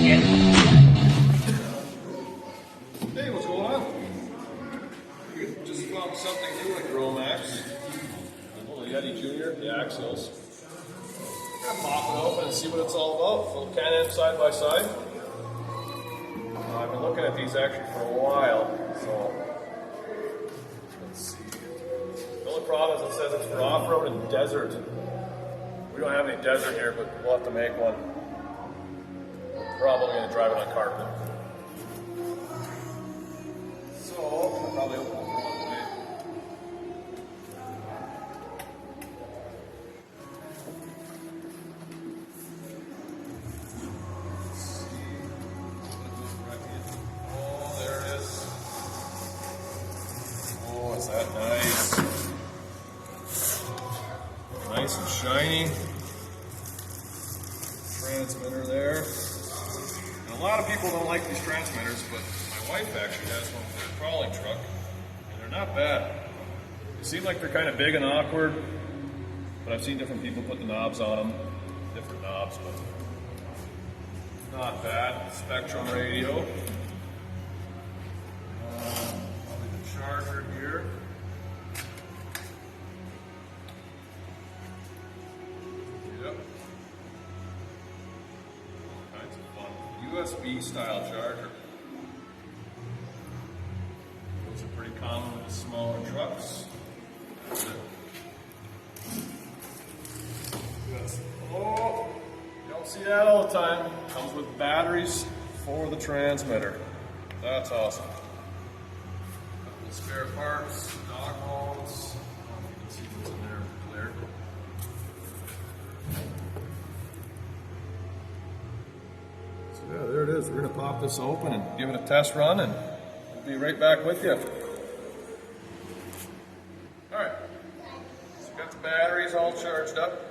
Hey, what's going on? Just found something new at Grow Maxx. The little Yeti Jr, the Axials. Gonna pop it open and see what it's all about. Little Can-Am side by side. I've been looking at these actually for a while, so let's see. The only problem is it says it's for off-road and desert. We don't have any desert here, but we'll have to make one. Probably gonna drive it on carpet. So I'll probably open it for one way. Oh, there it is. Oh, is that nice? Nice and shiny. Transmitter there. And a lot of people don't like these transmitters, but my wife actually has one for her crawling truck, and they're not bad. They seem like they're kind of big and awkward, but I've seen different people put the knobs on them, different knobs, but not bad. Spectrum radio. Probably the charger here. Yep. All kinds of fun. USB style charger. Those are pretty common with the smaller trucks. That's it. Yes. Oh, you don't see that all the time. Comes with batteries for the transmitter. That's awesome. Couple of spare parts, dog holes. I don't know if you can see what's in there clear. So yeah, there it is. We're gonna pop this open and give it a test run, and we'll be right back with you. All right, so got the batteries all charged up.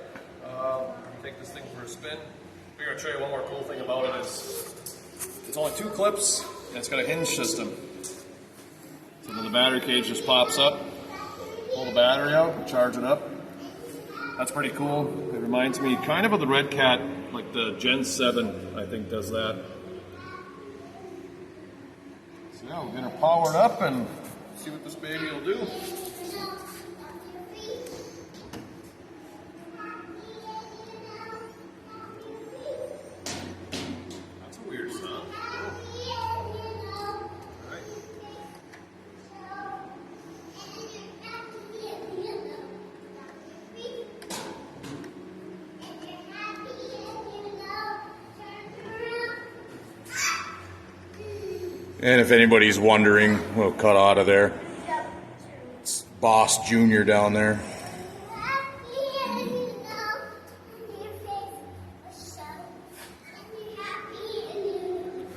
Take this thing for a spin. We're gonna show you one more cool thing about it is it's only 2 clips and it's got a hinge system. So then the battery cage just pops up, pull the battery out, and charge it up. That's pretty cool. It reminds me kind of the Red Cat, like the Gen 7, I think does that. So yeah, we're gonna power it up and see what this baby will do. That's a weird sound. Right. And if anybody's wondering, we'll cut out of there. It's Boss Jr. down there.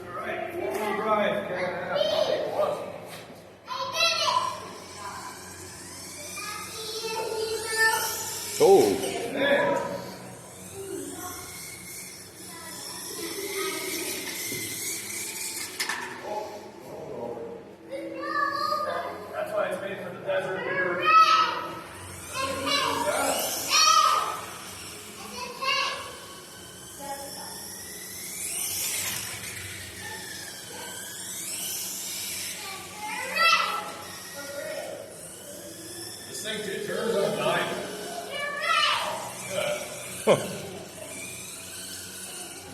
Alright, four-wheel drive, Can-Am. Oh, Hey. That's why it's made for the desert here. This thing turns on a dime. Good.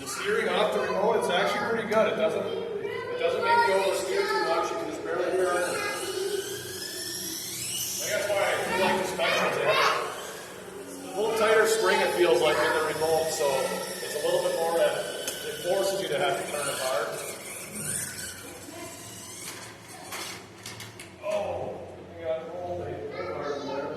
The steering off the remote, it's actually pretty good. It doesn't make you oversteer too much. You can just barely turn it. I guess why I do like the Spectrums. They have a little tighter spring, it feels like, in the remote, so it's a little bit more that it forces you to have to turn it hard. Oh, you got to hold the hard in there.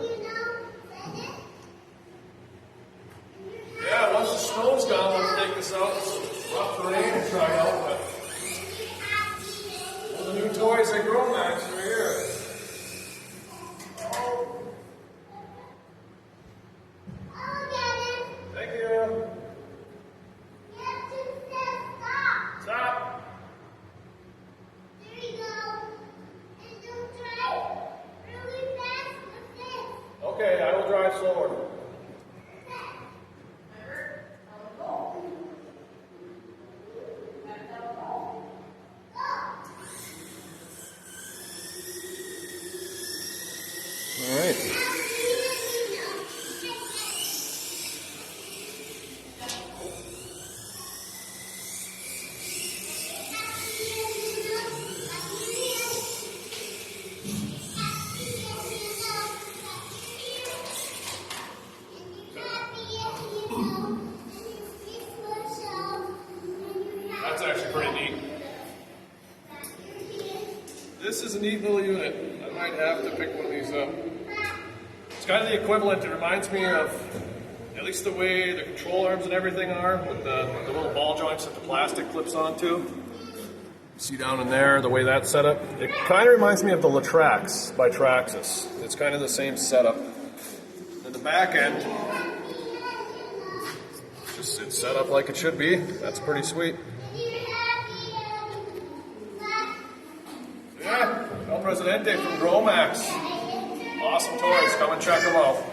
Yeah, once the snow's gone, let's take this out. It's rough terrain and try it out. But one of the new toys at Grow Maxx are here. Oh. Thank you. Stop. Okay, I will drive slower. pretty neat. This is a neat little unit. I might have to pick one of these up. It's kind of the equivalent. It reminds me of at least the way the control arms and everything are, with the little ball joints that the plastic clips onto. See down in there, the way that's set up? It kind of reminds me of the Latrax by Traxxas. It's kind of the same setup. And the back end, it's set up like it should be. That's pretty sweet. Yeah, El Presidente from Grow Maxx. Awesome toys. Come and check them out.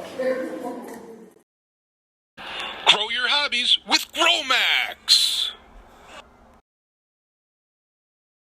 Grow your hobbies with Grow Maxx.